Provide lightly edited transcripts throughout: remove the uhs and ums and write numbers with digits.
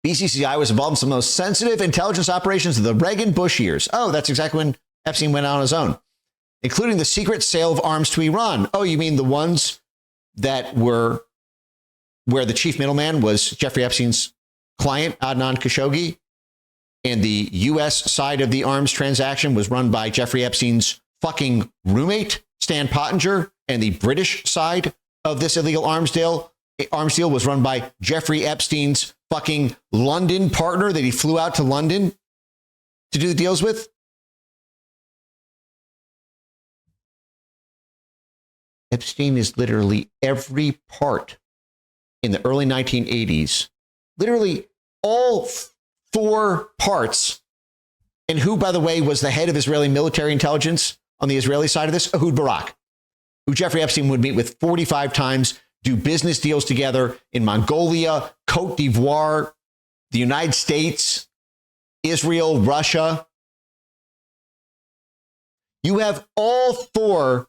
BCCI was involved in some of the most sensitive intelligence operations of the Reagan-Bush years. Oh, that's exactly when Epstein went out on his own, including the secret sale of arms to Iran. Oh, you mean the ones that were where the chief middleman was Jeffrey Epstein's client, Adnan Khashoggi, and the U.S. side of the arms transaction was run by Jeffrey Epstein's fucking roommate, Stan Pottinger, and the British side of this illegal arms deal was run by Jeffrey Epstein's fucking London partner that he flew out to London to do the deals with. Epstein is literally every part in the early 1980s, literally all four parts. And who, by the way, was the head of Israeli military intelligence on the Israeli side of this? Ehud Barak, who Jeffrey Epstein would meet with 45 times, do business deals together in Mongolia, Cote d'Ivoire, the United States, Israel, Russia. You have all four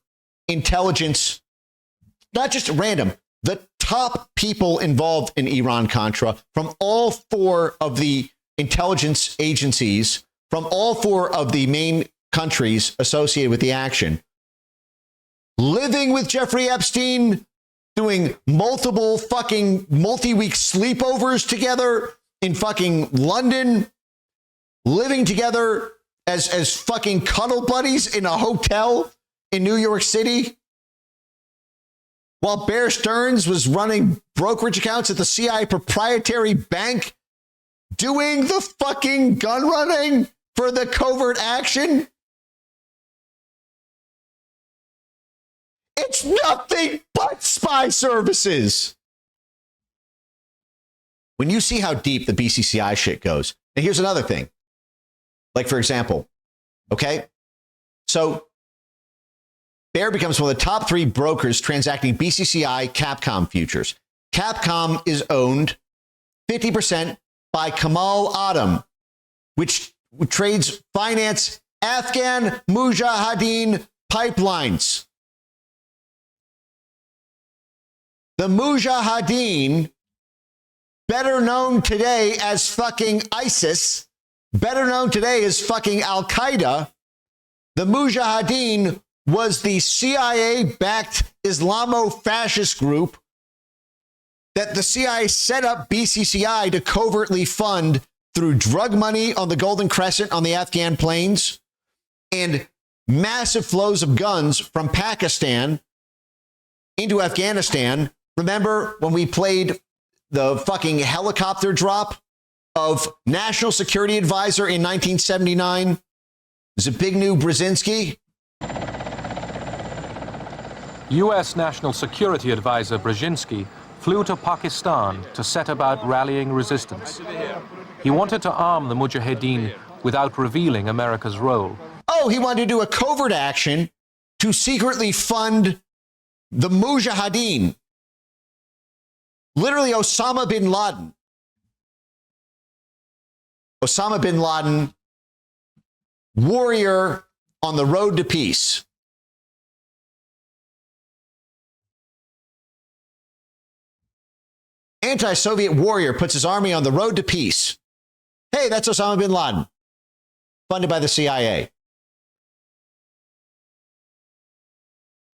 intelligence, not just random, the top people involved in Iran-Contra from all four of the intelligence agencies, from all four of the main countries associated with the action, living with Jeffrey Epstein, doing multiple fucking multi-week sleepovers together in fucking London, living together as fucking cuddle buddies in a hotel in New York City, while Bear Stearns was running brokerage accounts at the CIA proprietary bank, doing the fucking gun running for the covert action. It's nothing but spy services. When you see how deep the BCCI shit goes, and here's another thing. Like, for example, okay, so Bear becomes one of the top three brokers transacting BCCI Capcom futures. Capcom is owned 50% by Kamal Adam, which trades finance Afghan Mujahideen pipelines. The Mujahideen, better known today as fucking ISIS, better known today as fucking Al-Qaeda, the Mujahideen was the CIA-backed Islamo-fascist group that the CIA set up BCCI to covertly fund through drug money on the Golden Crescent on the Afghan plains and massive flows of guns from Pakistan into Afghanistan. Remember when we played the fucking helicopter drop of National Security Advisor in 1979, Zbigniew Brzezinski? U.S. National Security Advisor Brzezinski flew to Pakistan to set about rallying resistance. He wanted to arm the Mujahideen without revealing America's role. Oh, he wanted to do a covert action to secretly fund the Mujahideen. Literally Osama bin Laden. Osama bin Laden, warrior on the road to peace. Anti-Soviet warrior puts his army on the road to peace. Hey, that's Osama bin Laden, funded by the CIA.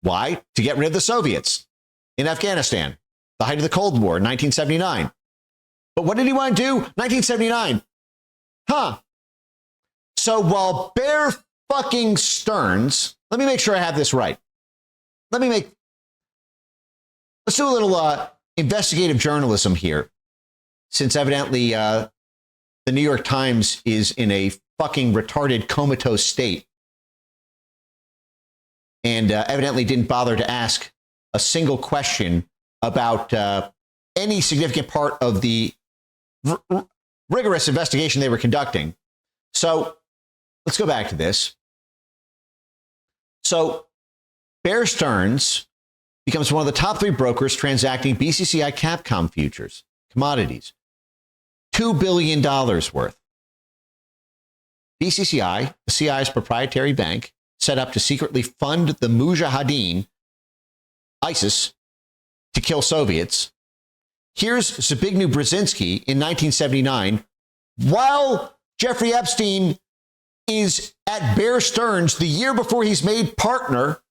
Why? To get rid of the Soviets in Afghanistan, the height of the Cold War, 1979. But what did he want to do? 1979. So while Bear fucking Stearns, let me make sure I have this right. Let's do a little investigative journalism here, since evidently the New York Times is in a fucking retarded comatose state and evidently didn't bother to ask a single question about any significant part of the rigorous investigation they were conducting. So let's go back to this. So Bear Stearns becomes one of the top three brokers transacting BCCI Capcom futures, commodities, $2 billion worth. BCCI, the CIA's proprietary bank, set up to secretly fund the Mujahideen, ISIS, to kill Soviets. Here's Zbigniew Brzezinski in 1979, while Jeffrey Epstein is at Bear Stearns the year before he's made partner,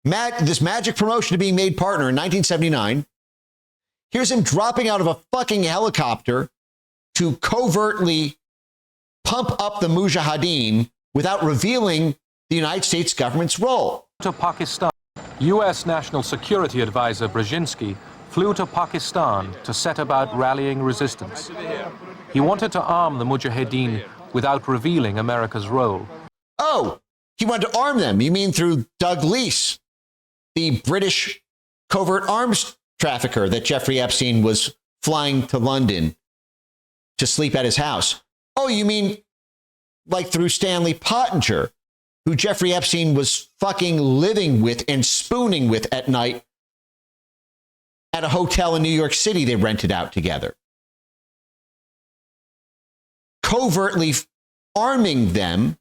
this magic promotion to being made partner in 1979. Here's him dropping out of a fucking helicopter to covertly pump up the Mujahideen without revealing the United States government's role. To Pakistan, U.S. National Security Advisor Brzezinski flew to Pakistan to set about rallying resistance. He wanted to arm the Mujahideen without revealing America's role. Oh, he wanted to arm them. You mean through Doug Leese, the British covert arms trafficker that Jeffrey Epstein was flying to London to sleep at his house? Oh, you mean like through Stanley Pottinger, who Jeffrey Epstein was fucking living with and spooning with at night at a hotel in New York City they rented out together. Covertly arming them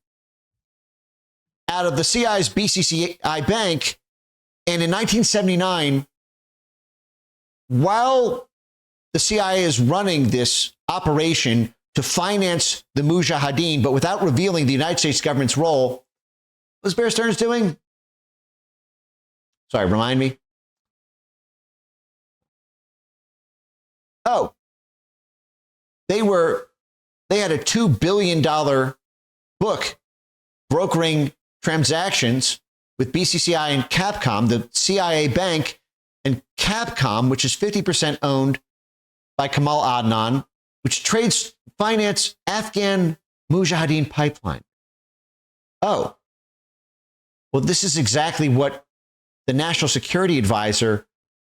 out of the CIA's BCCI bank. And in 1979, while the CIA is running this operation to finance the Mujahideen, but without revealing the United States government's role, what was Bear Stearns doing? Sorry, remind me. Oh, they had a $2 billion book brokering transactions with BCCI and Capcom, the CIA bank, and Capcom, which is 50% owned by Kamal Adnan, which trades finance Afghan Mujahideen pipeline. Oh, well, this is exactly what the National Security Advisor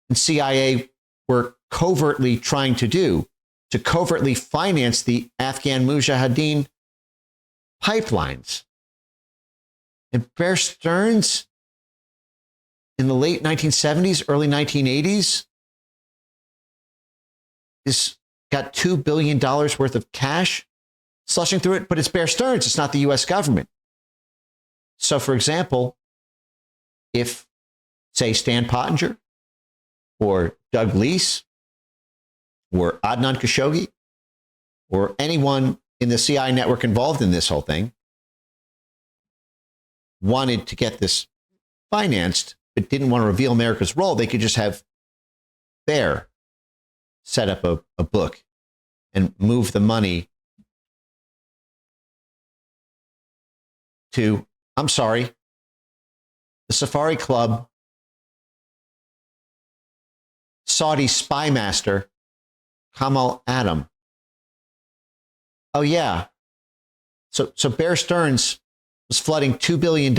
and CIA were covertly trying to do, to covertly finance the Afghan Mujahideen pipelines. And Bear Stearns, in the late 1970s, early 1980s, is got $2 billion worth of cash slushing through it, but it's Bear Stearns, it's not the US government. So, for example, if, say, Stan Pottinger or Doug Leese or Adnan Khashoggi or anyone in the CIA network involved in this whole thing wanted to get this financed but didn't want to reveal America's role, they could just have Bear set up a book and move the money to, I'm sorry, the Safari Club Saudi spy master Kamal Adam. Oh, yeah. So Bear Stearns was flooding $2 billion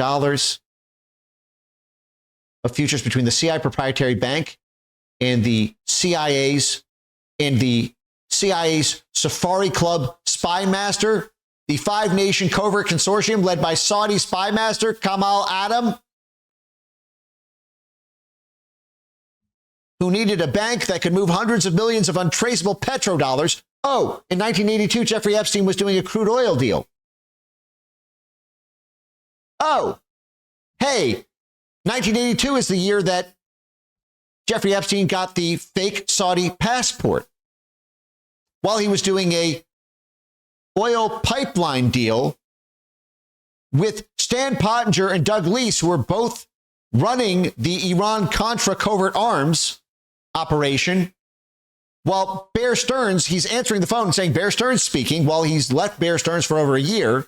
of futures between the CIA proprietary bank and the CIA's Safari Club spy master, the five-nation covert consortium led by Saudi spy master Kamal Adam, who needed a bank that could move hundreds of millions of untraceable petrodollars. Oh, in 1982, Jeffrey Epstein was doing a crude oil deal. Oh, hey, 1982 is the year that Jeffrey Epstein got the fake Saudi passport while he was doing a oil pipeline deal with Stan Pottinger and Doug Leese, who were both running the Iran-Contra covert arms operation, while Bear Stearns, he's answering the phone and saying Bear Stearns speaking while he's left Bear Stearns for over a year.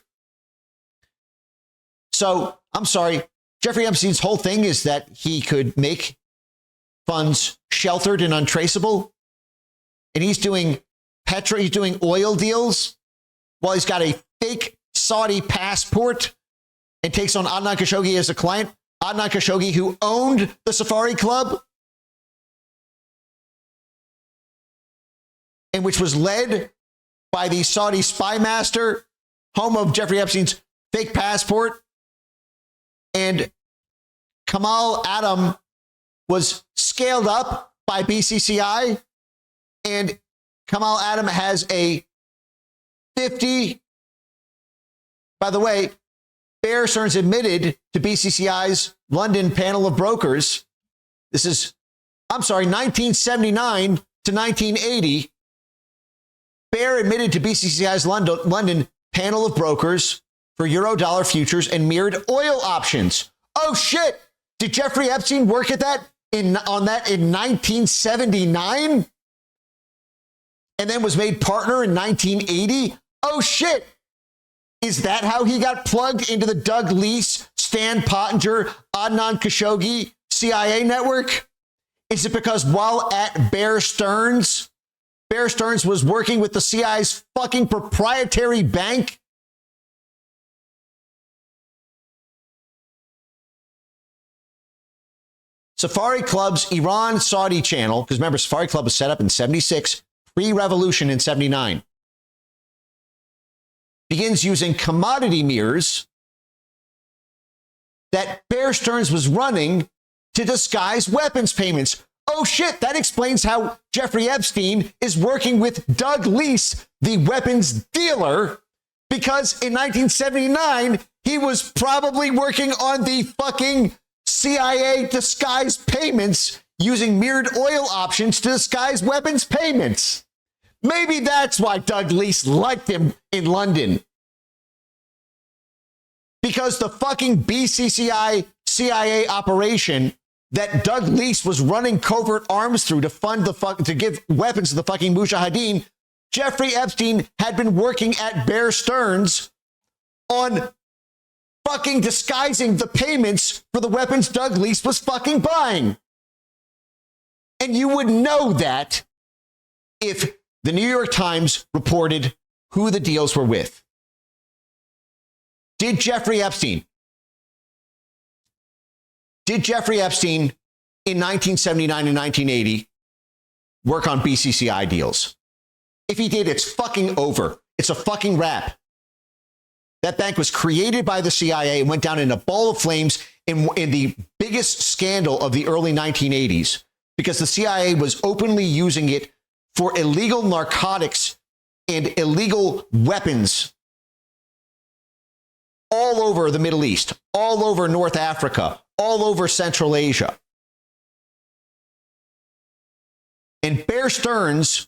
So, I'm sorry, Jeffrey Epstein's whole thing is that he could make funds sheltered and untraceable, and he's doing oil deals while he's got a fake Saudi passport and takes on Adnan Khashoggi as a client. Adnan Khashoggi, who owned the Safari Club and which was led by the Saudi spy master, home of Jeffrey Epstein's fake passport. And Kamal Adam was scaled up by BCCI, and Kamal Adam has a 50. By the way, Bear Stearns admitted to BCCI's London panel of brokers. This is I'm sorry, 1979 to 1980, Baer admitted to BCCI's London panel of brokers for Eurodollar futures and mirrored oil options. Oh shit! Did Jeffrey Epstein work at that on that in 1979? And then was made partner in 1980? Oh shit! Is that how he got plugged into the Doug Leese, Stan Pottinger, Adnan Khashoggi CIA network? Is it because while at Bear Stearns was working with the CIA's fucking proprietary bank? Safari Club's Iran Saudi channel, because remember, Safari Club was set up in 76, pre-revolution in 79, begins using commodity mirrors that Bear Stearns was running to disguise weapons payments. Oh shit, that explains how Jeffrey Epstein is working with Doug Leese, the weapons dealer, because in 1979, he was probably working on the fucking CIA disguise payments using mirrored oil options to disguise weapons payments. Maybe that's why Doug Leese liked him in London. Because the fucking BCCI CIA operation that Doug Leese was running covert arms through to fund to give weapons to the fucking Mujahideen, Jeffrey Epstein had been working at Bear Stearns on fucking disguising the payments for the weapons Doug Leese was fucking buying. And you would know that if the New York Times reported who the deals were with. Did Jeffrey Epstein in 1979 and 1980 work on BCCI deals? If he did, it's fucking over. It's a fucking wrap. That bank was created by the CIA and went down in a ball of flames in the biggest scandal of the early 1980s because the CIA was openly using it for illegal narcotics and illegal weapons all over the Middle East, all over North Africa, all over Central Asia. And Bear Stearns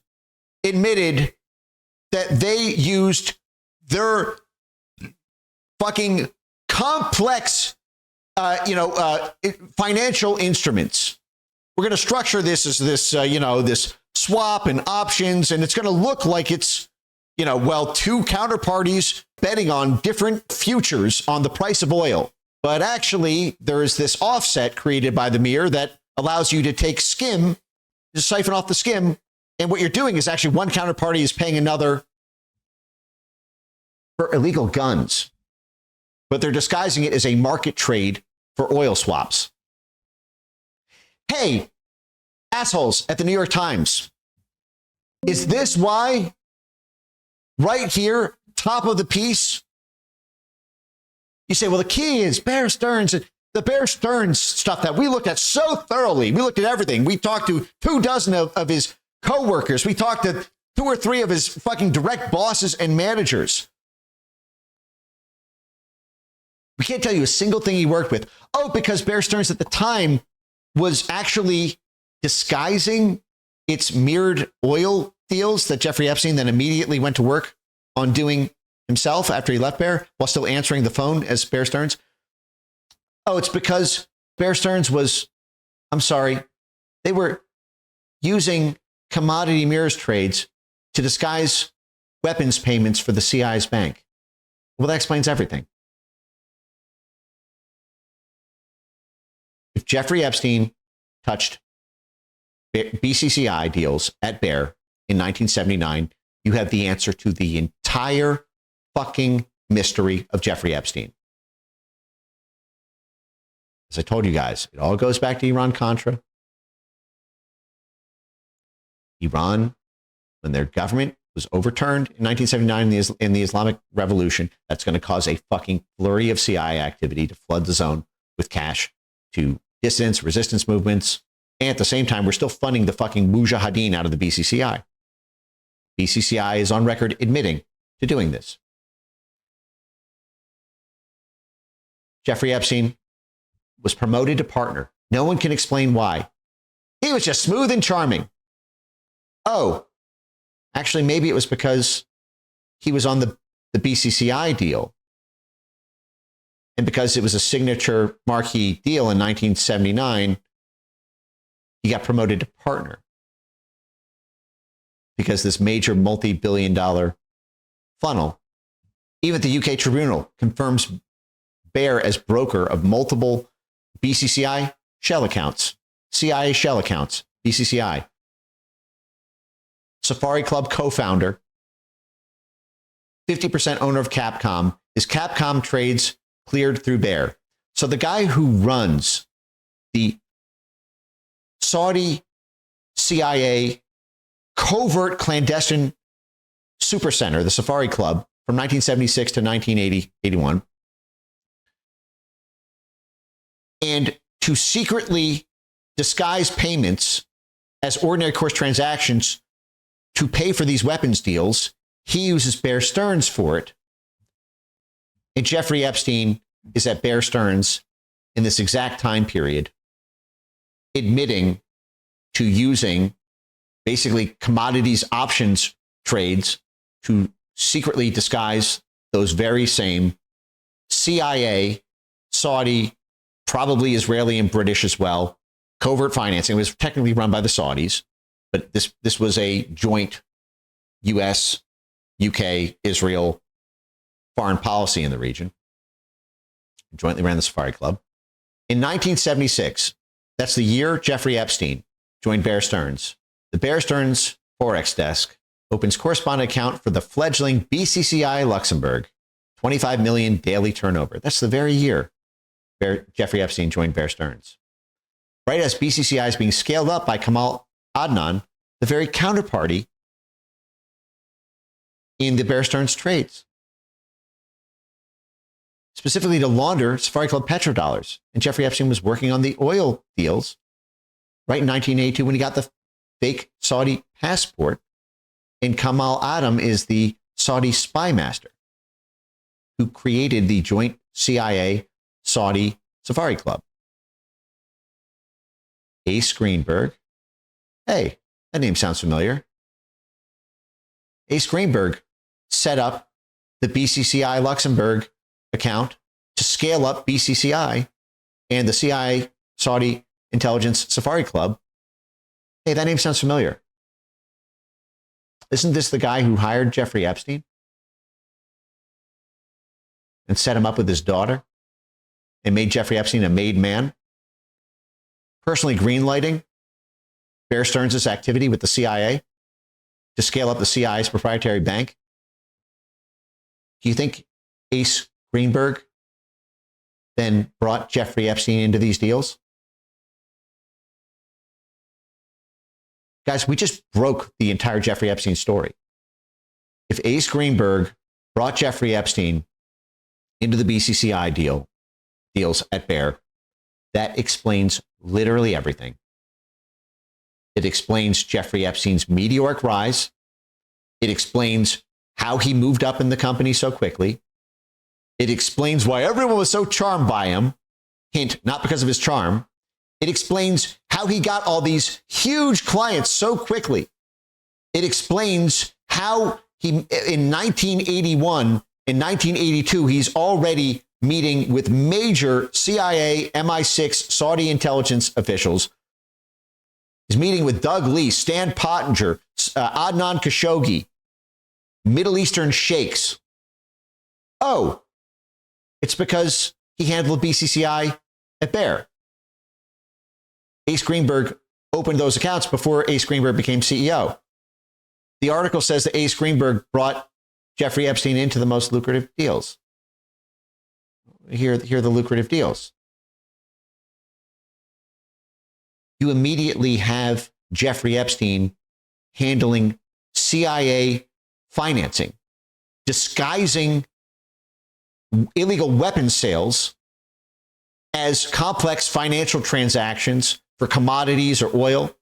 admitted that they used their fucking complex, financial instruments. We're going to structure this as this, this swap and options, and it's going to look like it's, two counterparties betting on different futures on the price of oil. But actually, there is this offset created by the mirror that allows you to take skim, just siphon off the skim, and what you're doing is actually one counterparty is paying another for illegal guns. But they're disguising it as a market trade for oil swaps. Hey, assholes at the New York Times, is this why right here, top of the piece, you say, well, the key is Bear Stearns, the Bear Stearns stuff that we looked at so thoroughly. We looked at everything. We talked to 24 of his coworkers. We talked to 2 or 3 of his fucking direct bosses and managers. We can't tell you a single thing he worked with. Oh, because Bear Stearns at the time was actually disguising its mirrored oil deals that Jeffrey Epstein then immediately went to work on doing himself after he left Bear while still answering the phone as Bear Stearns. Oh, it's because Bear Stearns they were using commodity mirrors trades to disguise weapons payments for the CIA's bank. Well, that explains everything. If Jeffrey Epstein touched BCCI deals at Bear in 1979, you have the answer to the entire fucking mystery of Jeffrey Epstein. As I told you guys, it all goes back to Iran-Contra. Iran, when their government was overturned in 1979 in the Islamic Revolution, that's going to cause a fucking flurry of CIA activity to flood the zone with cash to dissidents, resistance movements, and at the same time, we're still funding the fucking Mujahideen out of the BCCI. BCCI is on record admitting to doing this. Jeffrey Epstein was promoted to partner. No one can explain why. He was just smooth and charming. Oh, actually, maybe it was because he was on the BCCI deal. And because it was a signature marquee deal in 1979, he got promoted to partner. Because this major multi-billion-dollar funnel, even the UK tribunal confirms Baer as broker of multiple BCCI shell accounts, CIA shell accounts, BCCI. Safari Club co-founder, 50% owner of Capcom. His Capcom trades cleared through Baer. So the guy who runs the Saudi CIA covert clandestine supercenter, the Safari Club, from 1976 to 1981, and to secretly disguise payments as ordinary course transactions to pay for these weapons deals, he uses Bear Stearns for it. And Jeffrey Epstein is at Bear Stearns in this exact time period, admitting to using basically commodities options trades to secretly disguise those very same CIA, Saudi, probably Israeli and British as well, covert financing. It was technically run by the Saudis, but this was a joint US, UK, Israel foreign policy in the region. Jointly ran the Safari Club. In 1976, that's the year Jeffrey Epstein joined Bear Stearns. The Bear Stearns Forex desk opens correspondent account for the fledgling BCCI Luxembourg, 25 million daily turnover. That's the very year Jeffrey Epstein joined Bear Stearns. Right as BCCI is being scaled up by Kamal Adnan, the very counterparty in the Bear Stearns trades, specifically to launder Safari Club petrodollars. And Jeffrey Epstein was working on the oil deals right in 1982 when he got the fake Saudi passport. And Kamal Adam is the Saudi spy master who created the joint CIA Saudi Safari Club. Ace Greenberg. Hey, that name sounds familiar. Ace Greenberg set up the BCCI Luxembourg account to scale up BCCI and the CIA Saudi Intelligence Safari Club. Hey, that name sounds familiar. Isn't this the guy who hired Jeffrey Epstein and set him up with his daughter and made Jeffrey Epstein a made man? Personally greenlighting Bear Stearns' activity with the CIA to scale up the CIA's proprietary bank? Do you think Ace Greenberg then brought Jeffrey Epstein into these deals? Guys, we just broke the entire Jeffrey Epstein story. If Ace Greenberg brought Jeffrey Epstein into the BCCI deals at Bear, that explains literally everything. It explains Jeffrey Epstein's meteoric rise. It explains how he moved up in the company so quickly. It explains why everyone was so charmed by him. Hint, not because of his charm. It explains how he got all these huge clients so quickly. It explains how he, in 1981, in 1982, he's already meeting with major CIA, MI6, Saudi intelligence officials. He's meeting with Doug Lee, Stan Pottinger, Adnan Khashoggi, Middle Eastern sheikhs. Oh, it's because he handled BCCI at Bear. Ace Greenberg opened those accounts before Ace Greenberg became CEO. The article says that Ace Greenberg brought Jeffrey Epstein into the most lucrative deals. Here are the lucrative deals. You immediately have Jeffrey Epstein handling CIA financing, disguising illegal weapons sales as complex financial transactions for commodities or oil.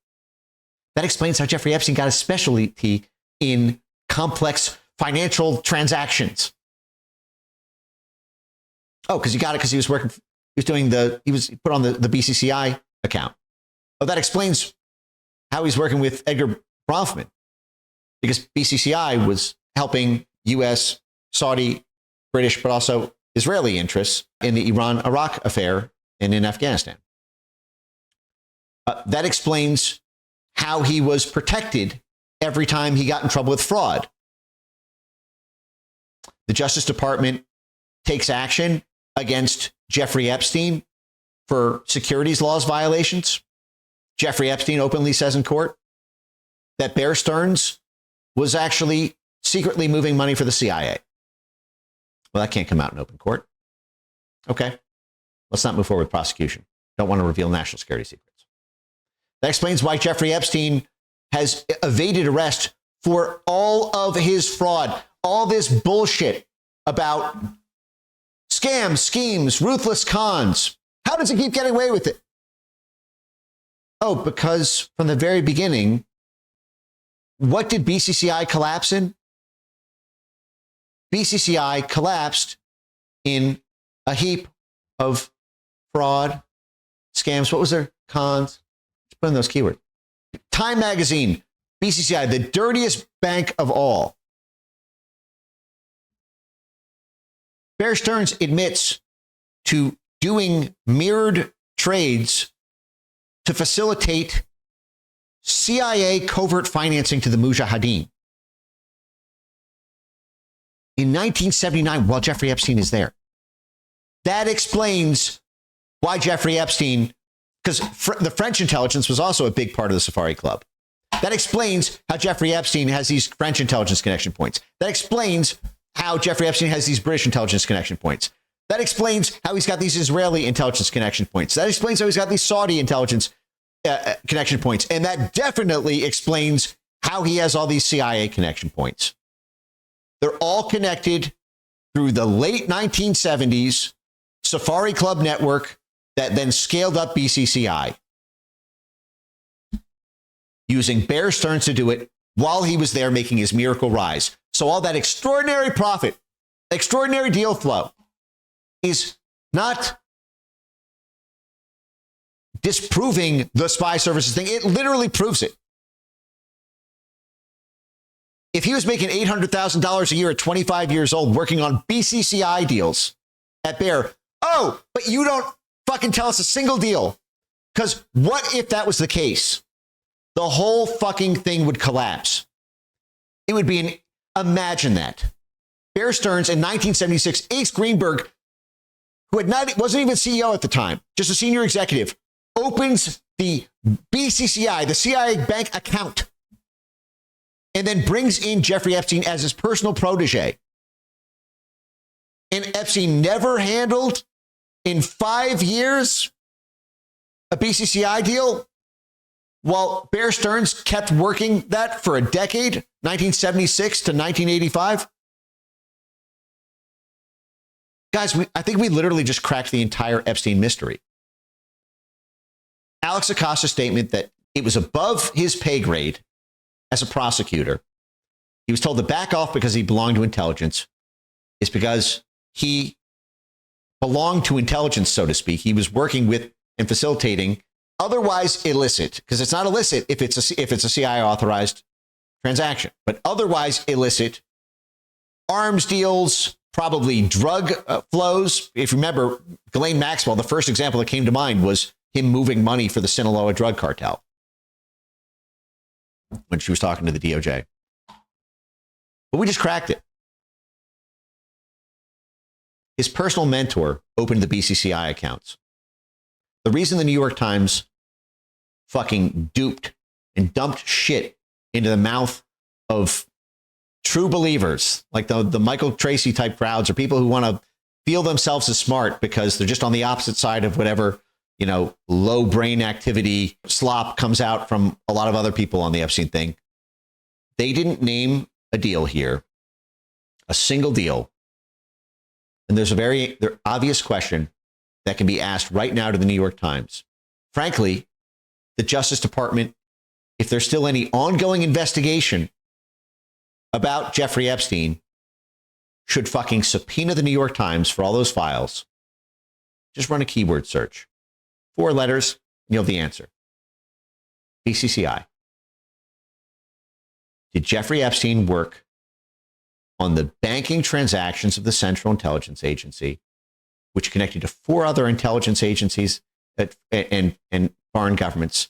That explains how Jeffrey Epstein got a specialty in complex financial transactions. Oh, because he got it because he was working, he was put on the BCCI account. Oh, that explains how he's working with Edgar Bronfman, because BCCI was helping U.S., Saudi, British, but also Israeli interests in the Iran-Iraq affair and in Afghanistan. That explains how he was protected every time he got in trouble with fraud. The Justice Department takes action against Jeffrey Epstein for securities laws violations. Jeffrey Epstein openly says in court that Bear Stearns was actually secretly moving money for the CIA. Well, that can't come out in open court. Okay, let's not move forward with prosecution. Don't want to reveal national security secrets. That explains why Jeffrey Epstein has evaded arrest for all of his fraud, all this bullshit about scams, schemes, ruthless cons. How does he keep getting away with it? Oh, because from the very beginning, what did BCCI collapse in? BCCI collapsed in a heap of fraud, scams. What was their cons? Let's put in those keywords. Time Magazine, BCCI, the dirtiest bank of all. Bear Stearns admits to doing mirrored trades to facilitate CIA covert financing to the Mujahideen. In 1979, while Jeffrey Epstein is there. That explains why Jeffrey Epstein, because the French intelligence was also a big part of the Safari Club. That explains how Jeffrey Epstein has these French intelligence connection points. That explains how Jeffrey Epstein has these British intelligence connection points. That explains how he's got these Israeli intelligence connection points. That explains how he's got these Saudi intelligence connection points. And that definitely explains how he has all these CIA connection points. They're all connected through the late 1970s Safari Club network that then scaled up BCCI, using Bear Stearns to do it while he was there making his miracle rise. So all that extraordinary profit, extraordinary deal flow is not disproving the spy services thing. It literally proves it. If he was making $800,000 a year at 25 years old working on BCCI deals at Bear, oh, but you don't fucking tell us a single deal. Because what if that was the case? The whole fucking thing would collapse. It would be imagine that. Bear Stearns in 1976, Ace Greenberg, who wasn't even CEO at the time, just a senior executive, opens the BCCI, the CIA bank account, and then brings in Jeffrey Epstein as his personal protege. And Epstein never handled in 5 years a BCCI deal, while Bear Stearns kept working that for a decade, 1976 to 1985. Guys, I think we literally just cracked the entire Epstein mystery. Alex Acosta's statement that it was above his pay grade as a prosecutor, he was told to back off because he belonged to intelligence, is because he belonged to intelligence, so to speak. He was working with and facilitating otherwise illicit, because it's not illicit if it's a CIA authorized transaction, but otherwise illicit arms deals, probably drug flows. If you remember, Ghislaine Maxwell, the first example that came to mind was him moving money for the Sinaloa drug cartel when she was talking to the DOJ. But we just cracked it. His personal mentor opened the BCCI accounts. The reason the New York Times fucking duped and dumped shit into the mouth of true believers, like the Michael Tracy type crowds, or people who want to feel themselves as smart because they're just on the opposite side of whatever, low brain activity slop comes out from a lot of other people on the Epstein thing. They didn't name a deal here, a single deal. And there's a very obvious question that can be asked right now to the New York Times. Frankly, the Justice Department, if there's still any ongoing investigation about Jeffrey Epstein, should fucking subpoena the New York Times for all those files. Just run a keyword search. 4 letters, and you'll have the answer. BCCI. did Jeffrey Epstein work on the banking transactions of the Central Intelligence Agency, which connected to 4 other intelligence agencies and foreign governments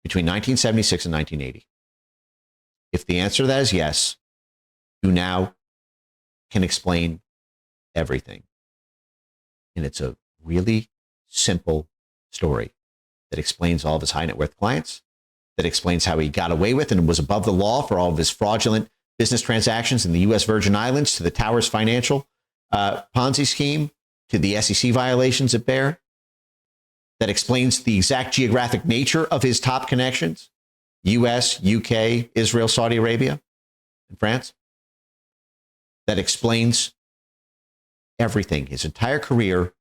between 1976 and 1980? If the answer to that is yes, you now can explain everything. And it's a really simple story that explains all of his high net worth clients, that explains how he got away with and was above the law for all of his fraudulent business transactions in the U.S. Virgin Islands, to the Towers Financial Ponzi scheme, to the SEC violations at Bear, that explains the exact geographic nature of his top connections, U.S., UK, Israel, Saudi Arabia, and France, that explains everything, his entire career,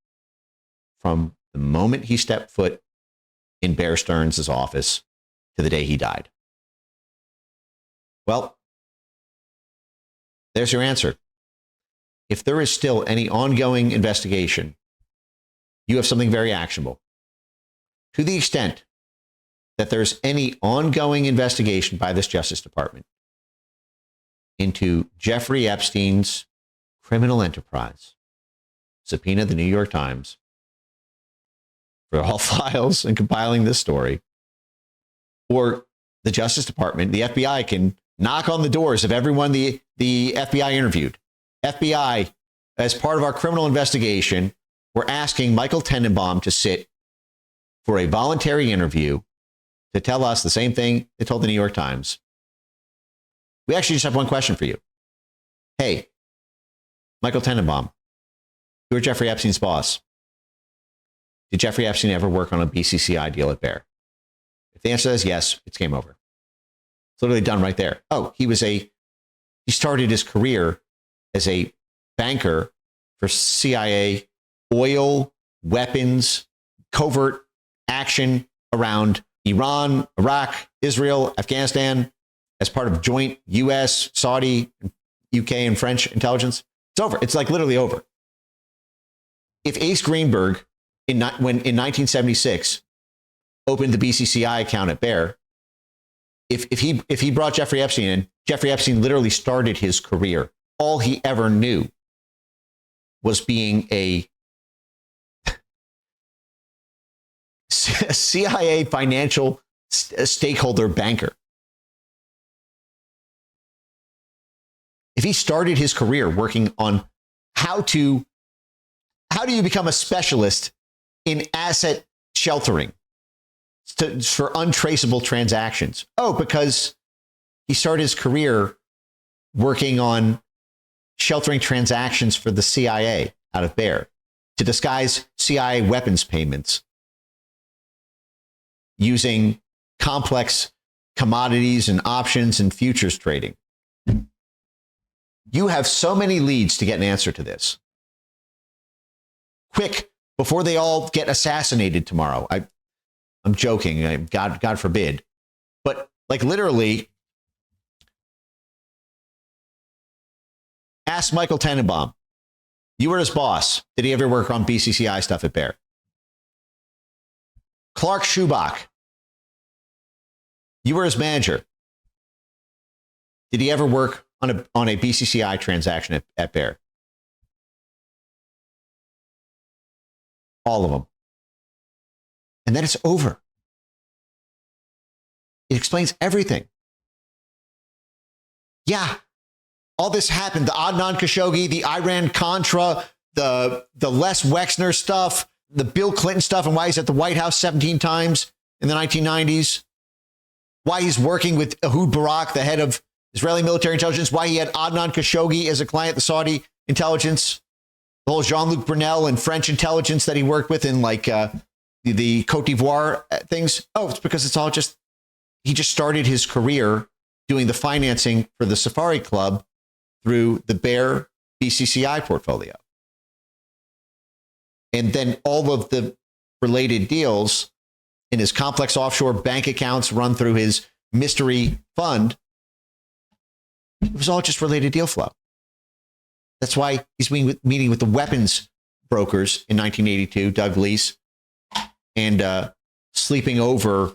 from the moment he stepped foot in Bear Stearns' office to the day he died. Well, there's your answer. If there is still any ongoing investigation, you have something very actionable. To the extent that there's any ongoing investigation by this Justice Department into Jeffrey Epstein's criminal enterprise, subpoena the New York Times for all files and compiling this story, or the Justice Department, the FBI, can knock on the doors of everyone the FBI interviewed. FBI, as part of our criminal investigation, we're asking Michael Tenenbaum to sit for a voluntary interview to tell us the same thing they told the New York Times. We actually just have one question for you. Hey, Michael Tenenbaum, you were Jeffrey Epstein's boss. Did Jeffrey Epstein ever work on a BCCI deal at Bear? If the answer is yes, it's game over. It's literally done right there. Oh, he started his career as a banker for CIA oil, weapons, covert action around Iran, Iraq, Israel, Afghanistan, as part of joint U.S., Saudi, UK, and French intelligence. It's over. It's like literally over. If Ace Greenberg, in 1976, opened the BCCI account at Bear, if he brought Jeffrey Epstein in, Jeffrey Epstein literally started his career. All he ever knew was being a CIA financial stakeholder banker. If he started his career working on how do you become a specialist in asset sheltering for untraceable transactions? Oh, because he started his career working on sheltering transactions for the CIA out of Bear to disguise CIA weapons payments using complex commodities and options and futures trading. You have so many leads to get an answer to this. Quick, before they all get assassinated tomorrow. I'm joking, God forbid. But like literally, ask Michael Tenenbaum. You were his boss. Did he ever work on BCCI stuff at Bear? Clark Schubach. You were his manager. Did he ever work on a BCCI transaction at Bear? All of them. And then it's over. It explains everything. Yeah, all this happened. The Adnan Khashoggi, the Iran-Contra, the Les Wexner stuff, the Bill Clinton stuff, and why he's at the White House 17 times in the 1990s. Why he's working with Ehud Barak, the head of Israeli military intelligence. Why he had Adnan Khashoggi as a client, the Saudi intelligence. The whole Jean-Luc Brunel and French intelligence that he worked with in like the Cote d'Ivoire things. Oh, it's because it's all just, he just started his career doing the financing for the Safari Club through the Bear BCCI portfolio. And then all of the related deals in his complex offshore bank accounts run through his mystery fund. It was all just related deal flow. That's why he's meeting with the weapons brokers in 1982, Doug Leese, and sleeping over,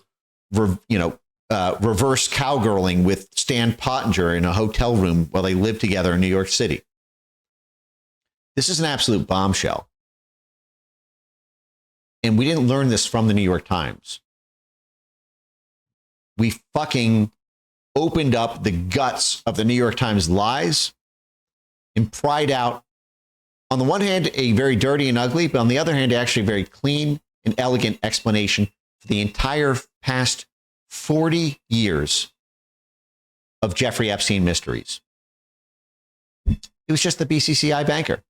reverse cowgirling with Stan Pottinger in a hotel room while they lived together in New York City. This is an absolute bombshell. And we didn't learn this from the New York Times. We fucking opened up the guts of the New York Times lies and pried out, on the one hand, a very dirty and ugly, but on the other hand, actually a very clean and elegant explanation for the entire past 40 years of Jeffrey Epstein mysteries. It was just the BCCI banker,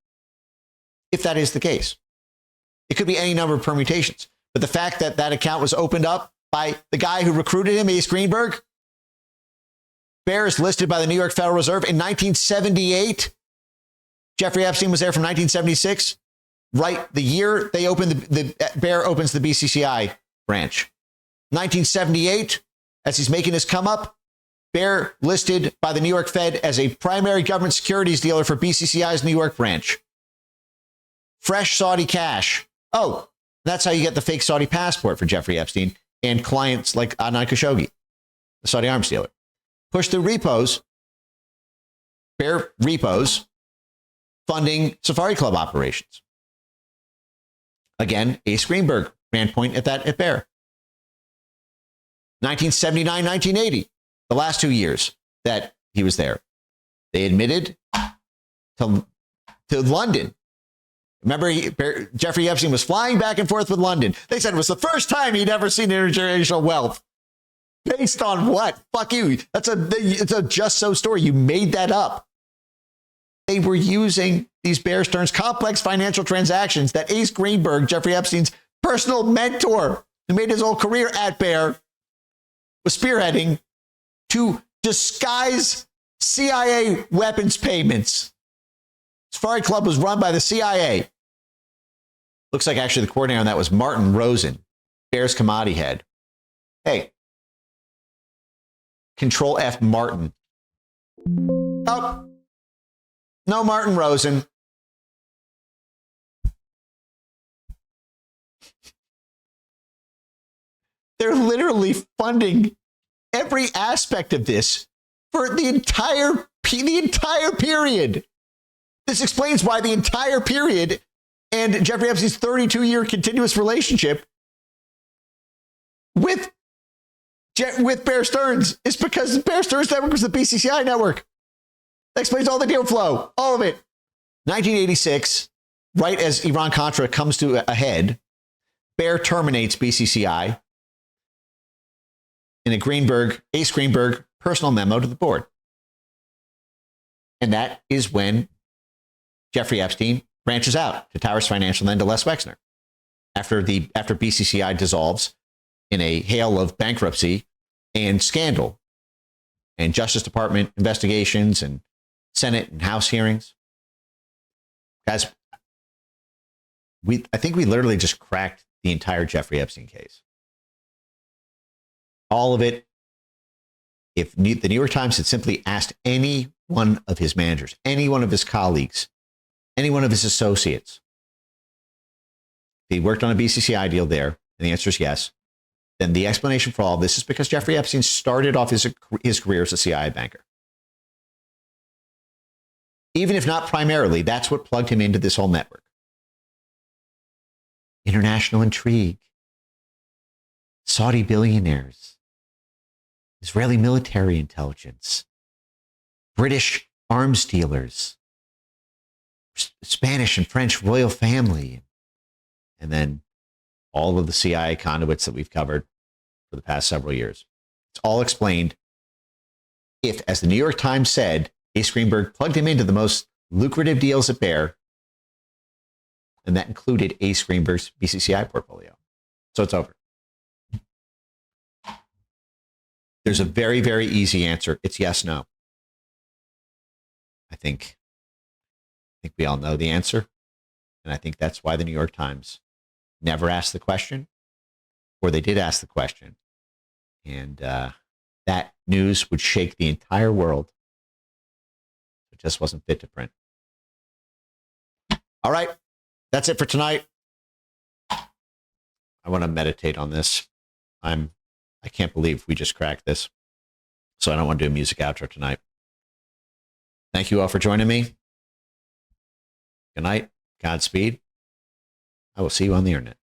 if that is the case. It could be any number of permutations. But the fact that that account was opened up by the guy who recruited him, Ace Greenberg, Bear is listed by the New York Federal Reserve in 1978. Jeffrey Epstein was there from 1976. Right, the year they opened the Bear opens the BCCI branch. 1978, as he's making his come up, Bear listed by the New York Fed as a primary government securities dealer for BCCI's New York branch. Fresh Saudi cash. Oh, that's how you get the fake Saudi passport for Jeffrey Epstein and clients like Adnan Khashoggi, the Saudi arms dealer. Push through repos, Bear repos, funding Safari Club operations. Again, Ace Greenberg ran point at that at Bear. 1979, 1980, the last 2 years that he was there. They admitted to London. Remember, Jeffrey Epstein was flying back and forth with London. They said it was the first time he'd ever seen intergenerational wealth. Based on what? Fuck you. It's a just so story. You made that up. They were using these Bear Stearns complex financial transactions that Ace Greenberg, Jeffrey Epstein's personal mentor, who made his whole career at Bear, was spearheading to disguise CIA weapons payments. Safari Club was run by the CIA. Looks like actually the coordinator on that was Martin Rosen, Bear's commodity head. Hey, Control F Martin. Oh, no Martin Rosen. They're literally funding every aspect of this for the entire period. This explains why the entire period and Jeffrey Epstein's 32-year continuous relationship with Bear Stearns is because the Bear Stearns network was the BCCI network. That explains all the deal flow, all of it. 1986, right as Iran-Contra comes to a head, Bear terminates BCCI in a Ace Greenberg personal memo to the board. And that is when Jeffrey Epstein branches out to Towers Financial and then to Les Wexner. After BCCI dissolves in a hail of bankruptcy and scandal and Justice Department investigations and Senate and House hearings. Guys, I think we literally just cracked the entire Jeffrey Epstein case. All of it. If the New York Times had simply asked any one of his managers, any one of his colleagues, any one of his associates, if he worked on a BCCI deal there, and the answer is yes, then the explanation for all of this is because Jeffrey Epstein started off his career as a CIA banker. Even if not primarily, that's what plugged him into this whole network. International intrigue, Saudi billionaires, Israeli military intelligence, British arms dealers, Spanish and French royal family, and then all of the CIA conduits that we've covered for the past several years. It's all explained if, as the New York Times said, Ace Greenberg plugged him into the most lucrative deals at Bear, and that included Ace Greenberg's BCCI portfolio. So it's over. There's a very, very easy answer. It's yes, no. I think we all know the answer. And I think that's why the New York Times never asked the question, or they did ask the question. And that news would shake the entire world. It just wasn't fit to print. All right. That's it for tonight. I want to meditate on this. I'm I can't believe we just cracked this. So I don't want to do a music outro tonight. Thank you all for joining me. Good night. Godspeed. I will see you on the internet.